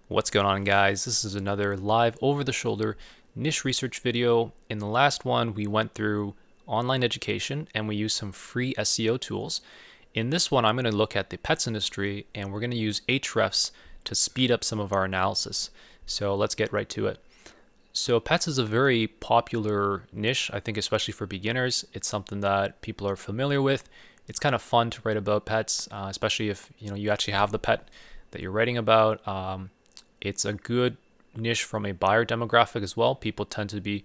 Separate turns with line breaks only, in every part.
What's going on, guys? This is another live over-the-shoulder niche research video. In the last one, we went through online education and we used some free SEO tools. In this one, I'm going to look at the pets industry and we're going to use Ahrefs to speed up some of our analysis. So let's get right to it. So pets is a very popular niche, I think, especially for beginners. It's something that people are familiar with. It's kind of fun to write about pets, especially if you actually have the pet that you're writing about. It's a good niche from a buyer demographic as well. People tend to be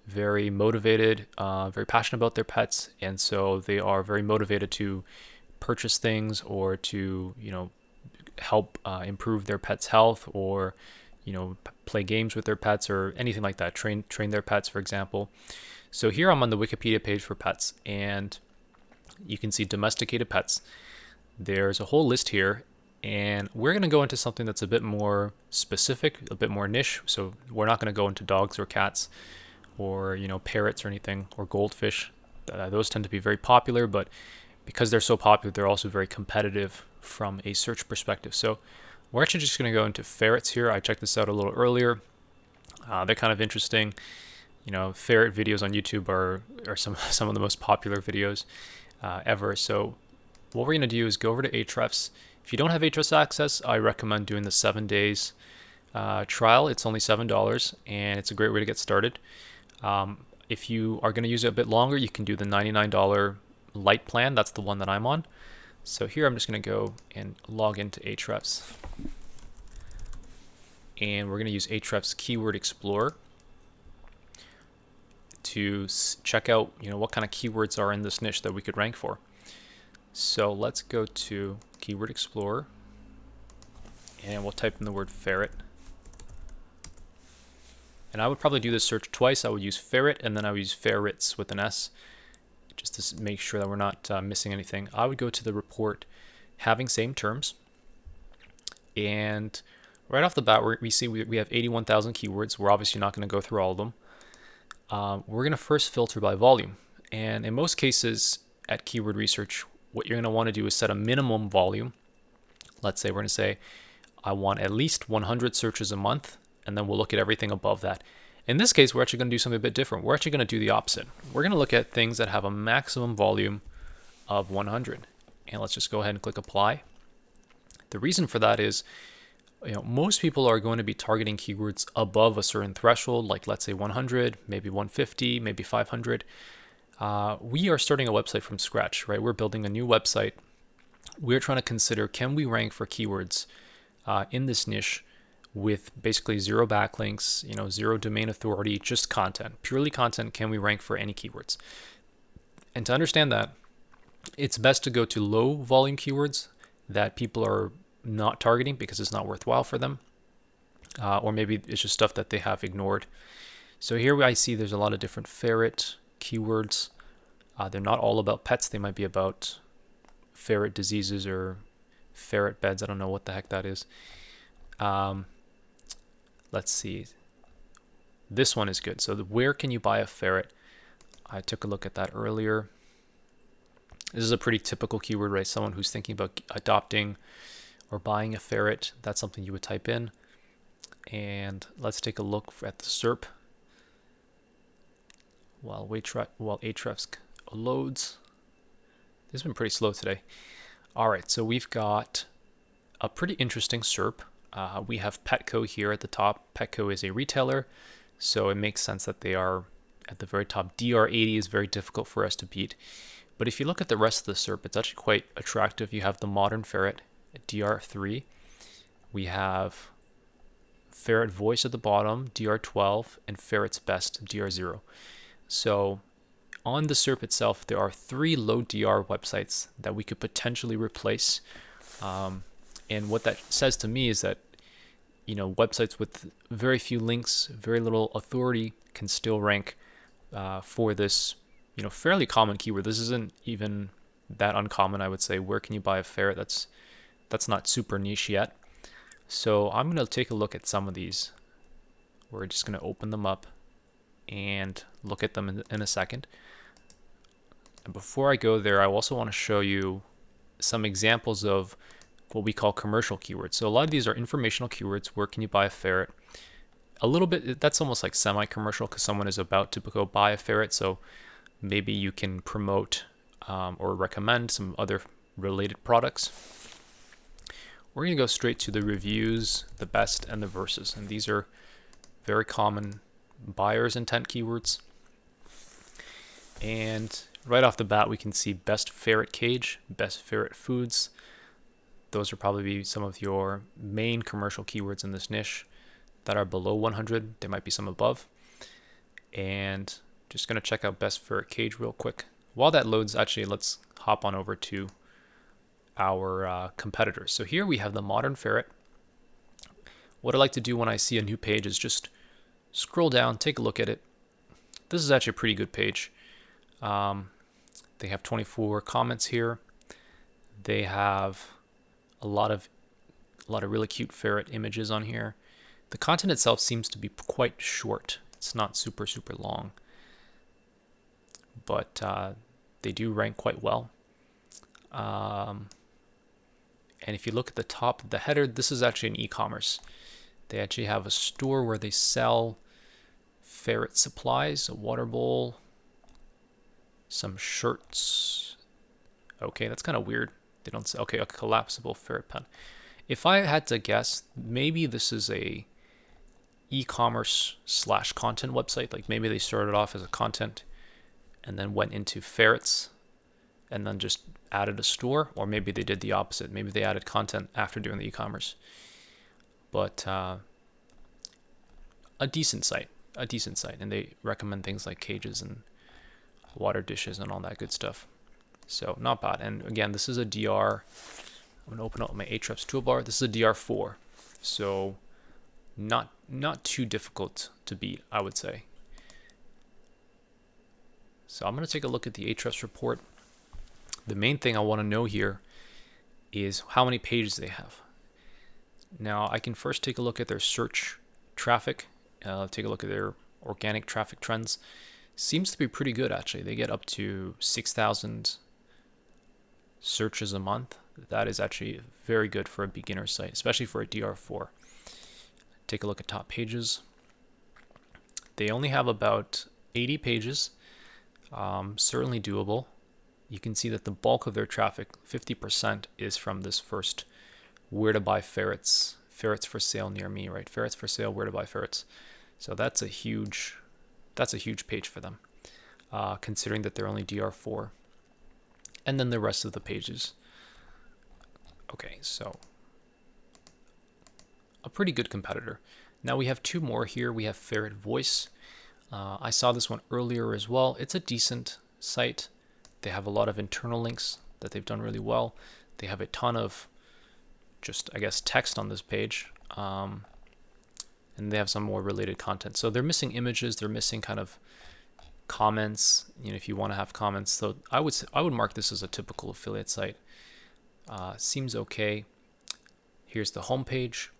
very motivated, very passionate about their pets, and so they are very motivated to purchase things or to help improve their pet's health, or play games with their pets or anything like that. Train their pets, for example. So here I'm on the Wikipedia page for pets, and you can see domesticated pets. There's a whole list here. And we're going to go into something that's a bit more specific, a bit more niche. So we're not going to go into dogs or cats or, parrots or anything, or goldfish. Those tend to be very popular, but because they're so popular, they're also very competitive from a search perspective. So we're actually just going to go into ferrets here. I checked this out a little earlier. They're kind of interesting. Ferret videos on YouTube are some of the most popular videos ever. So what we're going to do is go over to Ahrefs. If you don't have Ahrefs access, I recommend doing the 7 days trial. It's only $7, and it's a great way to get started. If you are going to use it a bit longer, you can do the $99 Lite Plan. That's the one that I'm on. So here I'm just going to go and log into Ahrefs. And we're going to use Ahrefs Keyword Explorer to check out what kind of keywords are in this niche that we could rank for. So let's go to Keyword Explorer and we'll type in the word ferret. And I would probably do this search twice. I would use ferret and then I would use ferrets with an S, just to make sure that we're not missing anything. I would go to the report having same terms, and right off the bat we see we have 81,000 keywords. We're obviously not going to go through all of them. We're going to first filter by volume, and in most cases at Keyword Research, what you're going to want to do is set a minimum volume. Let's say we're going to say I want at least 100 searches a month, and then we'll look at everything above that. In this case, we're actually going to do something a bit different. We're actually going to do the opposite. We're going to look at things that have a maximum volume of 100. And let's just go ahead and click apply. The reason for that is most people are going to be targeting keywords above a certain threshold, like let's say 100, maybe 150, maybe 500. We are starting a website from scratch, right? We're building a new website. We're trying to consider, can we rank for keywords in this niche with basically zero backlinks, zero domain authority, just content, purely content. Can we rank for any keywords? And to understand that, it's best to go to low volume keywords that people are not targeting because it's not worthwhile for them, or maybe it's just stuff that they have ignored. So here I see there's a lot of different ferret keywords. They're not all about pets. They might be about ferret diseases or ferret beds. I don't know what the heck that is. Let's see. This one is good. So where can you buy a ferret? I took a look at that earlier. This is a pretty typical keyword, right? Someone who's thinking about adopting or buying a ferret. That's something you would type in. And let's take a look at the SERP while Ahrefs loads. This has been pretty slow today. All right, so we've got a pretty interesting SERP. We have Petco here at the top. Petco is a retailer, so it makes sense that they are at the very top. DR80 is very difficult for us to beat. But if you look at the rest of the SERP, it's actually quite attractive. You have the modern ferret at DR3. We have Ferrel Voice at the bottom, DR12, and Ferret's Best, DR0. So on the SERP itself, there are 3 low DR websites that we could potentially replace. And what that says to me is that websites with very few links, very little authority can still rank for this fairly common keyword. This isn't even that uncommon, I would say. Where can you buy a ferret? That's not super niche yet. So I'm going to take a look at some of these. We're just going to open them up and look at them in a second. And before I go there, I also want to show you some examples of what we call commercial keywords. So a lot of these are informational keywords. Where can you buy a ferret? A little bit, that's almost like semi-commercial because someone is about to go buy a ferret. So maybe you can promote or recommend some other related products. We're going to go straight to the reviews, the best, and the verses. And these are very common buyer's intent keywords. And right off the bat, we can see best ferret cage, best ferret foods. Those are probably some of your main commercial keywords in this niche that are below 100. There might be some above. And just going to check out best ferret cage real quick. While that loads, actually, let's hop on over to our competitors. So here we have the modern ferret. What I like to do when I see a new page is just scroll down, take a look at it. This is actually a pretty good page. They have 24 comments here. They have a lot of really cute ferret images on here. The content itself seems to be quite short. It's not super long, but they do rank quite well. And if you look at the top of the header, this is actually an e-commerce. They actually have a store where they sell ferret supplies, a water bowl, some shirts. Okay, that's kind of weird. They don't say, okay, a collapsible ferret pen. If I had to guess, maybe this is a e-commerce / content website. Like maybe they started off as a content and then went into ferrets and then just added a store, or maybe they did the opposite. Maybe they added content after doing the e-commerce. But a decent site, and they recommend things like cages and water dishes and all that good stuff. So not bad. And again, this is a DR. I'm gonna open up my Ahrefs toolbar. This is a DR4, so not too difficult to beat, I would say. So I'm gonna take a look at the Ahrefs report. The main thing I want to know here is how many pages they have. Now I can first take a look at their search traffic, take a look at their organic traffic trends. Seems to be pretty good actually. They get up to 6,000 searches a month. That is actually very good for a beginner site, especially for a DR4. Take a look at top pages. They only have about 80 pages, certainly doable. You can see that the bulk of their traffic, 50%, is from this first where to buy ferrets, ferrets for sale near me, right? Ferrets for sale, where to buy ferrets. So that's a huge page for them, considering that they're only DR4. And then the rest of the pages. Okay, so a pretty good competitor. Now we have two more here. We have Ferrel Voice. I saw this one earlier as well. It's a decent site. They have a lot of internal links that they've done really well. They have a ton of just, I guess, text on this page. And they have some more related content. So they're missing images. They're missing kind of comments, if you want to have comments. So I would mark this as a typical affiliate site. Seems okay. Here's the home page.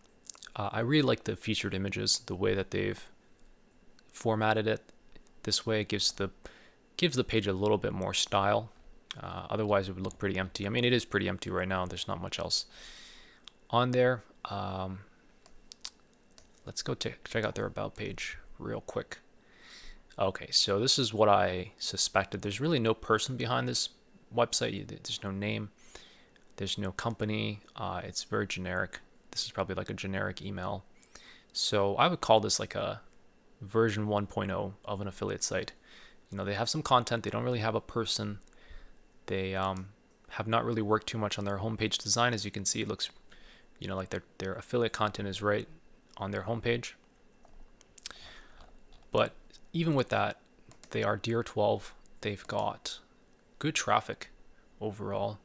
I really like the featured images, the way that they've formatted it. This way it gives the page a little bit more style. Otherwise it would look pretty empty. I mean, it is pretty empty right now. There's not much else on there. Let's go check out their about page real quick. Okay, so this is what I suspected. There's really no person behind this website. There's no name. There's no company. It's very generic. This is probably like a generic email. So I would call this like a version 1.0 of an affiliate site. They have some content. They don't really have a person. They have not really worked too much on their homepage design. As you can see, it looks, like their affiliate content is right on their homepage. But even with that, they are DR12. They've got good traffic overall.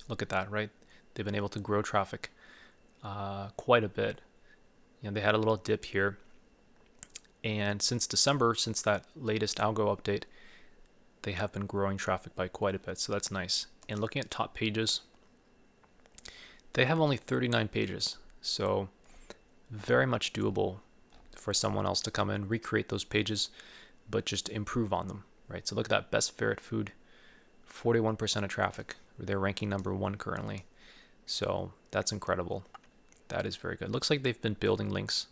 Look at that, right? They've been able to grow traffic quite a bit. They had a little dip here. And since December, since that latest algo update, they have been growing traffic by quite a bit. So that's nice. And looking at top pages, they have only 39 pages. So very much doable for someone else to come in, recreate those pages, but just improve on them, right? So look at that, best ferret food, 41% of traffic. They're ranking number 1 currently. So that's incredible. That is very good. Looks like they've been building links.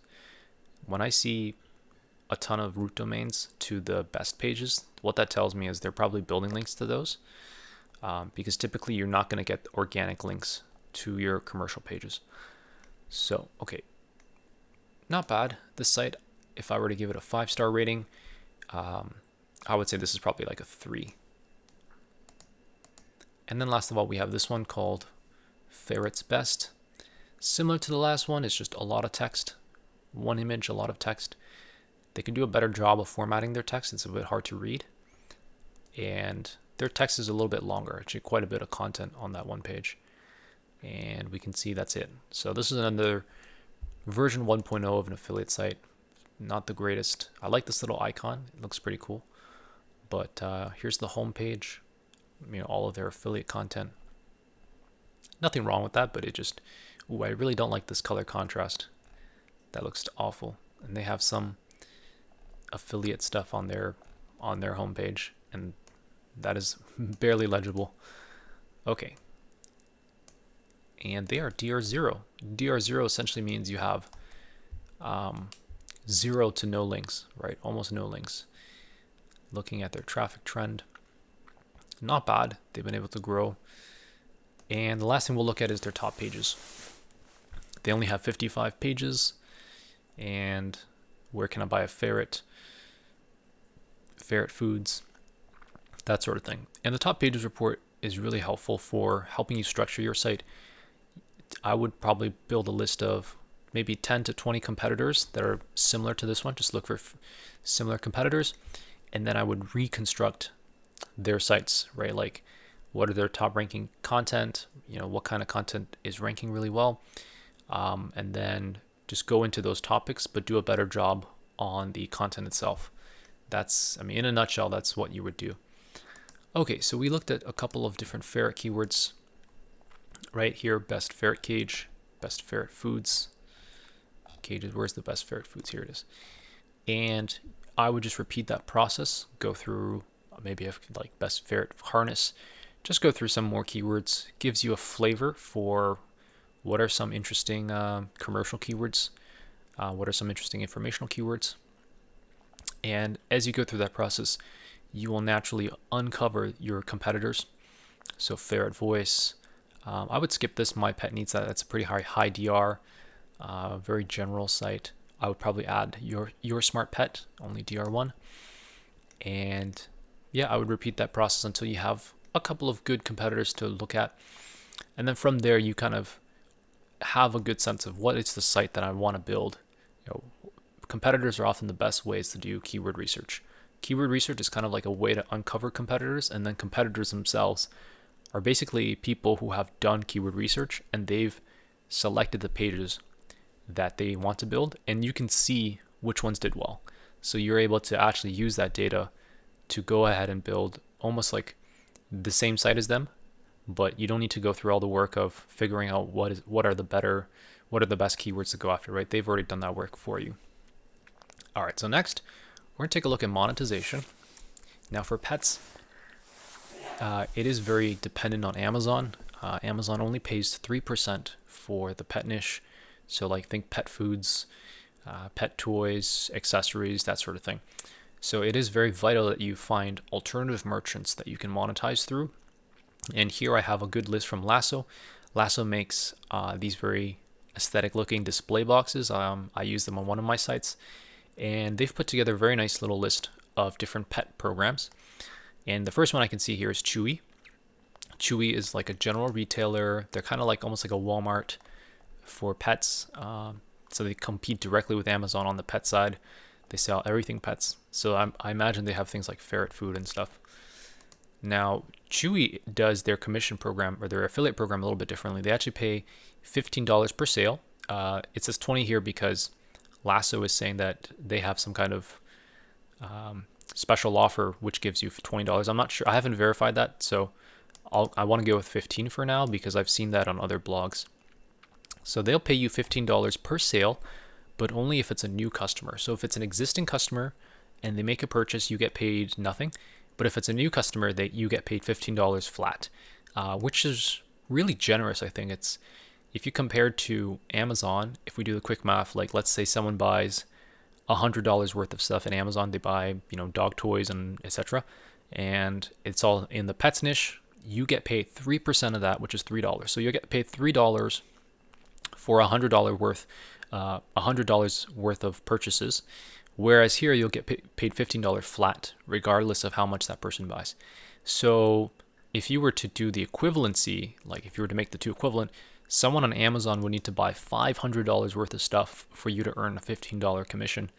When I see a ton of root domains to the best pages, what that tells me is they're probably building links to those, because typically you're not going to get organic links to your commercial pages. So, okay, not bad. This site, if I were to give it a 5-star rating, I would say this is probably like a 3. And then last of all, we have this one called Ferret's Best. Similar to the last one, it's just a lot of text. One image, a lot of text. They can do a better job of formatting their text. It's a bit hard to read. And their text is a little bit longer, actually quite a bit of content on that one page. And we can see that's it. So this is another version 1.0 of an affiliate site. Not the greatest. I like this little icon. It looks pretty cool. But here's the home page. All of their affiliate content. Nothing wrong with that, but it just, I really don't like this color contrast. That looks awful. And they have some affiliate stuff on their homepage, and that is barely legible. Okay. And they are DR0. DR0 essentially means you have 0 to no links, right? Almost no links. Looking at their traffic trend, not bad. They've been able to grow. And the last thing we'll look at is their top pages. They only have 55 pages. And where can I buy a ferret? Ferret foods, that sort of thing. And the top pages report is really helpful for helping you structure your site. I would probably build a list of maybe 10 to 20 competitors that are similar to this one. Just look for similar competitors. And then I would reconstruct their sites, right? Like, what are their top ranking content? What kind of content is ranking really well? And then just go into those topics, but do a better job on the content itself. That's, in a nutshell, that's what you would do. Okay, so we looked at a couple of different ferret keywords. Right here, best ferret cage, best ferret foods. Cages, where's the best ferret foods? Here it is. And I would just repeat that process, go through maybe like best ferret harness, just go through some more keywords, gives you a flavor for what are some interesting commercial keywords, what are some interesting informational keywords. And as you go through that process, you will naturally uncover your competitors. So Ferrel Voice, I would skip this. My Pet Needs That. That's a pretty high DR, very general site. I would probably add your Smart Pet, only DR1. And yeah, I would repeat that process until you have a couple of good competitors to look at. And then from there, you kind of have a good sense of what is the site that I want to build. Competitors are often the best ways to do keyword research. Keyword research is kind of like a way to uncover competitors, and then competitors themselves are basically people who have done keyword research and they've selected the pages that they want to build, and you can see which ones did well. So you're able to actually use that data to go ahead and build almost like the same site as them, but you don't need to go through all the work of figuring out what are the best keywords to go after, right? They've already done that work for you. All right, so next we're gonna take a look at monetization. Now for pets, it is very dependent on Amazon. Amazon only pays 3% for the pet niche. So like think pet foods, pet toys, accessories, that sort of thing. So it is very vital that you find alternative merchants that you can monetize through. And here I have a good list from Lasso. Lasso makes these very aesthetic looking display boxes. I use them on one of my sites. And they've put together a very nice little list of different pet programs. And the first one I can see here is Chewy. Chewy is like a general retailer. They're kind of like almost like a Walmart for pets. So they compete directly with Amazon on the pet side. They sell everything pets. So I imagine they have things like ferret food and stuff. Now, Chewy does their commission program or their affiliate program a little bit differently. They actually pay $15 per sale. It says 20 here because Lasso is saying that they have some kind of special offer which gives you $20. I'm not sure. I haven't verified that, so I want to go with 15 for now because I've seen that on other blogs. So they'll pay you $15 per sale, but only if it's a new customer. So if it's an existing customer and they make a purchase, you get paid nothing. But if it's a new customer, you get paid $15 flat, which is really generous. I think it's, if you compare to Amazon, if we do the quick math, like let's say someone buys $100 worth of stuff in Amazon, they buy, dog toys and etc., and it's all in the pets niche. You get paid 3% of that, which is $3. So you get paid $3 for $100 worth of purchases, whereas here you'll get paid $15 flat, regardless of how much that person buys. So if you were to do the equivalency, like if you were to make the two equivalent, someone on Amazon would need to buy $500 worth of stuff for you to earn a $15 commission,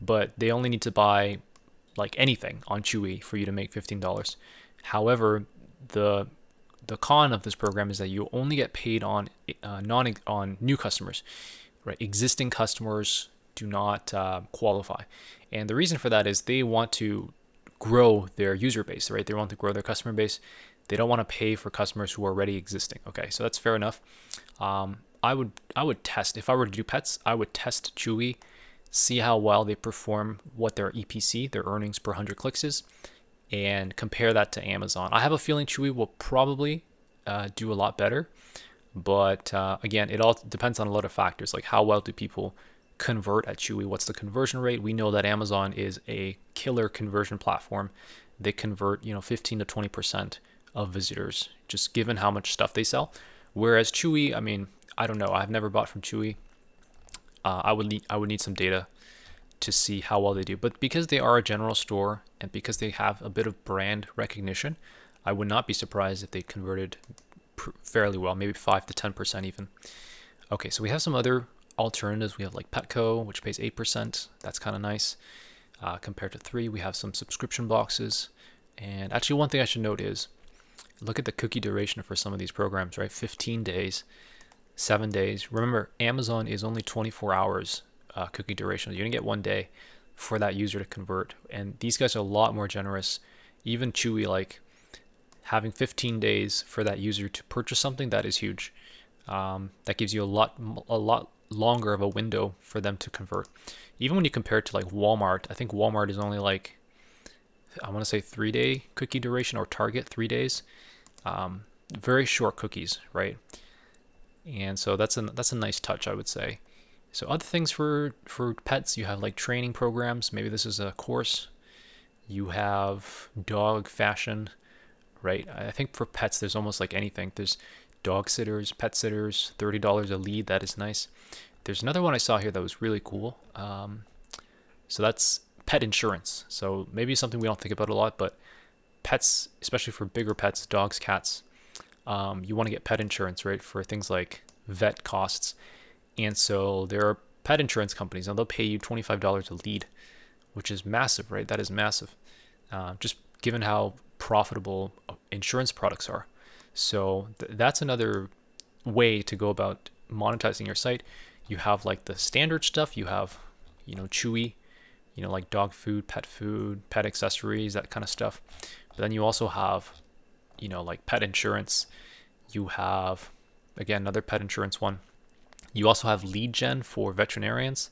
but they only need to buy like anything on Chewy for you to make $15. However, the con of this program is that you only get paid on on new customers, right? Existing customers do not qualify, and the reason for that is they want to grow their user base, right? They want to grow their customer base. They don't want to pay for customers who are already existing. Okay, so that's fair enough. I would test, if I were to do pets, I would test Chewy, see how well they perform, what their EPC, their earnings per 100 clicks is, and compare that to Amazon. I have a feeling Chewy will probably do a lot better, but again, it all depends on a lot of factors, like how well do people convert at Chewy? What's the conversion rate? We know that Amazon is a killer conversion platform. They convert 15 to 20% of visitors, just given how much stuff they sell. Whereas Chewy, I mean, I don't know. I've never bought from Chewy. I would need some data to see how well they do. But because they are a general store and because they have a bit of brand recognition, I would not be surprised if they converted fairly well, maybe 5 to 10% even. Okay, so we have some other alternatives. We have like Petco, which pays 8%. That's kind of nice. Compared to 3, we have some subscription boxes. And actually, one thing I should note is, look at the cookie duration for some of these programs, right? 15 days, 7 days. Remember, Amazon is only 24 hours cookie duration. You only get 1 day for that user to convert. And these guys are a lot more generous. Even Chewy, like having 15 days for that user to purchase something, that is huge. That gives you a lot longer of a window for them to convert. Even when you compare it to like Walmart, I think Walmart is only like, I want to say 3-day cookie duration, or Target 3 days. Very short cookies, right? And so that's a nice touch, I would say. So other things for pets, you have like training programs. Maybe this is a course. You have dog fashion, right? I think for pets, there's almost like anything. There's dog sitters, pet sitters, $30 a lead. That is nice. There's another one I saw here that was really cool. So that's pet insurance. So maybe something we don't think about a lot, but pets, especially for bigger pets, dogs, cats, you want to get pet insurance, right? For things like vet costs. And so there are pet insurance companies, and they'll pay you $25 a lead, which is massive, right? That is massive. Just given how profitable insurance products are. So that's another way to go about monetizing your site. You have like the standard stuff. You have, Chewy, like dog food, pet accessories, that kind of stuff. But then you also have, like pet insurance. You have, again, another pet insurance one. You also have lead gen for veterinarians.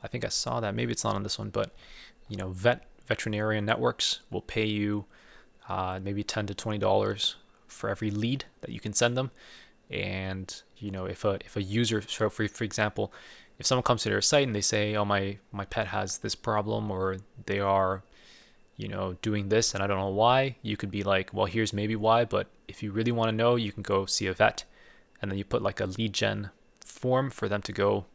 I think I saw that. Maybe it's not on this one, but, veterinarian networks will pay you maybe $10 to $20 for every lead that you can send them. And, if a user, so for example, if someone comes to their site and they say, oh, my pet has this problem, or they are, doing this and I don't know why, you could be like, well, here's maybe why, but if you really want to know, you can go see a vet. And then you put like a lead gen form for them to go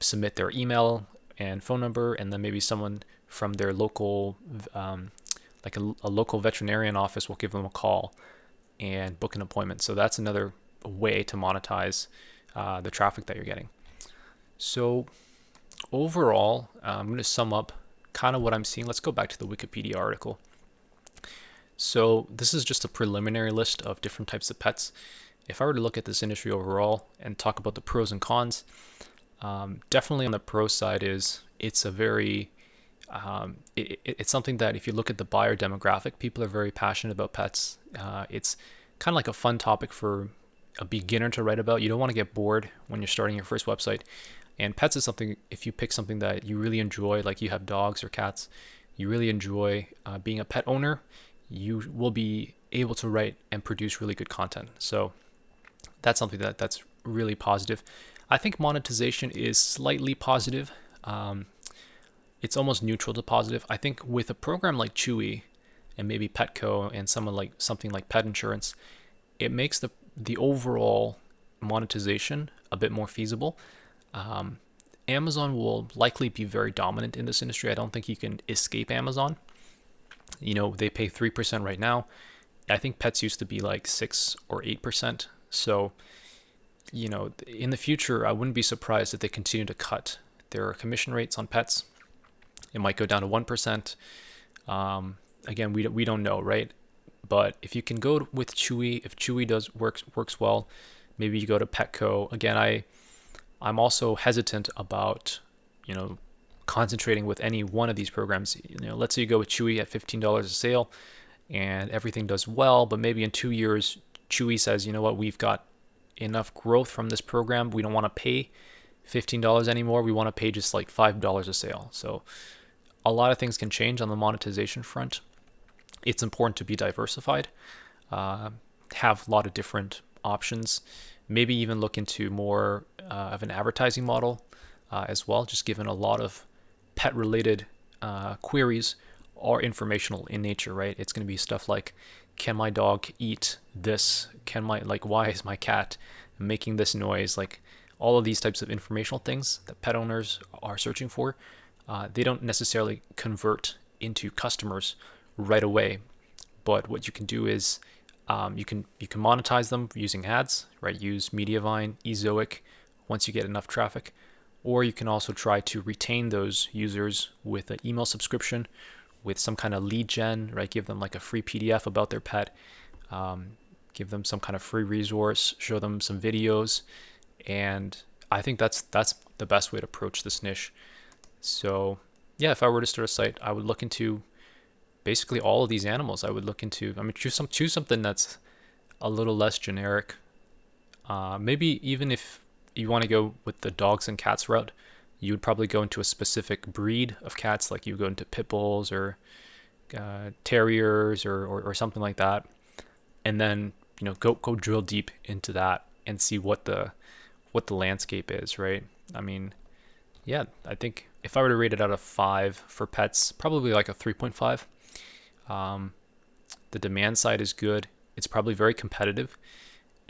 submit their email and phone number, and then maybe someone from their local, like a local veterinarian office will give them a call and book an appointment. So that's another way to monetize the traffic that you're getting. So overall, I'm going to sum up kind of what I'm seeing. Let's go back to the Wikipedia article. So this is just a preliminary list of different types of pets. If I were to look at this industry overall and talk about the pros and cons, definitely on the pro side it's a very, it's something that if you look at the buyer demographic, people are very passionate about pets. It's kind of like a fun topic for a beginner to write about. You don't want to get bored when you're starting your first website. And pets is something, if you pick something that you really enjoy, like you have dogs or cats, you really enjoy being a pet owner, you will be able to write and produce really good content. So That's something that's really positive. I think monetization is slightly positive. It's almost neutral to positive. I think with a program like Chewy and maybe Petco and something like pet insurance, it makes the overall monetization a bit more feasible. Amazon will likely be very dominant in this industry. I don't think you can escape Amazon. They pay 3% right now. I think pets used to be like 6 or 8%. So, in the future, I wouldn't be surprised if they continue to cut their commission rates on pets. It might go down to 1%. Again, we don't know, right? But if you can go with Chewy, if Chewy works well, maybe you go to Petco. Again, I'm also hesitant about, concentrating with any one of these programs. Let's say you go with Chewy at $15 a sale and everything does well, but maybe in 2 years, Chewy says, you know what, we've got enough growth from this program. We don't want to pay $15 anymore. We want to pay just like $5 a sale. So a lot of things can change on the monetization front. It's important to be diversified, have a lot of different options, maybe even look into more of an advertising model as well, just given a lot of pet-related queries are informational in nature, right? It's going to be stuff like, can my dog eat this? Why is my cat making this noise? Like all of these types of informational things that pet owners are searching for, they don't necessarily convert into customers right away. But what you can do is you can monetize them using ads, right? Use Mediavine, Ezoic once you get enough traffic. Or you can also try to retain those users with an email subscription, with some kind of lead gen, right? Give them like a free PDF about their pet, give them some kind of free resource, show them some videos. And I think that's the best way to approach this niche. So yeah, if I were to start a site, I would look into basically all of these animals. I would look into, choose something that's a little less generic. Maybe even if you want to go with the dogs and cats route, you would probably go into a specific breed of cats, like you go into pit bulls or terriers or something like that, and then go drill deep into that and see what the landscape is, right? I mean, yeah, I think if I were to rate it out of 5 for pets, probably like a 3.5. The demand side is good. It's probably very competitive,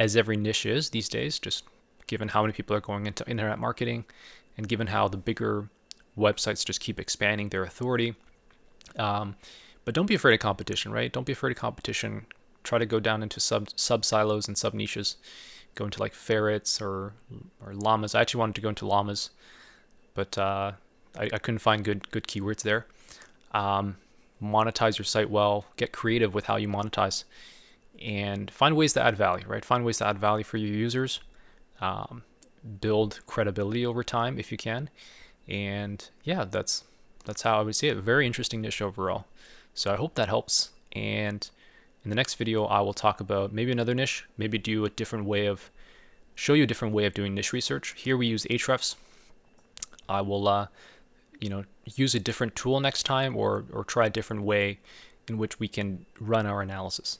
as every niche is these days, just given how many people are going into internet marketing and given how the bigger websites just keep expanding their authority. But don't be afraid of competition, right? Don't be afraid of competition. Try to go down into sub silos and sub niches. Go into like ferrets or llamas. I actually wanted to go into llamas, but I couldn't find good keywords there. Monetize your site well. Get creative with how you monetize, and find ways to add value, right? Find ways to add value for your users. Build credibility over time if you can, and yeah, that's how I would see it. A very interesting niche overall. So I hope that helps. And in the next video, I will talk about maybe another niche, maybe show you a different way of doing niche research. Here we use Ahrefs. I will use a different tool next time, or try a different way in which we can run our analysis.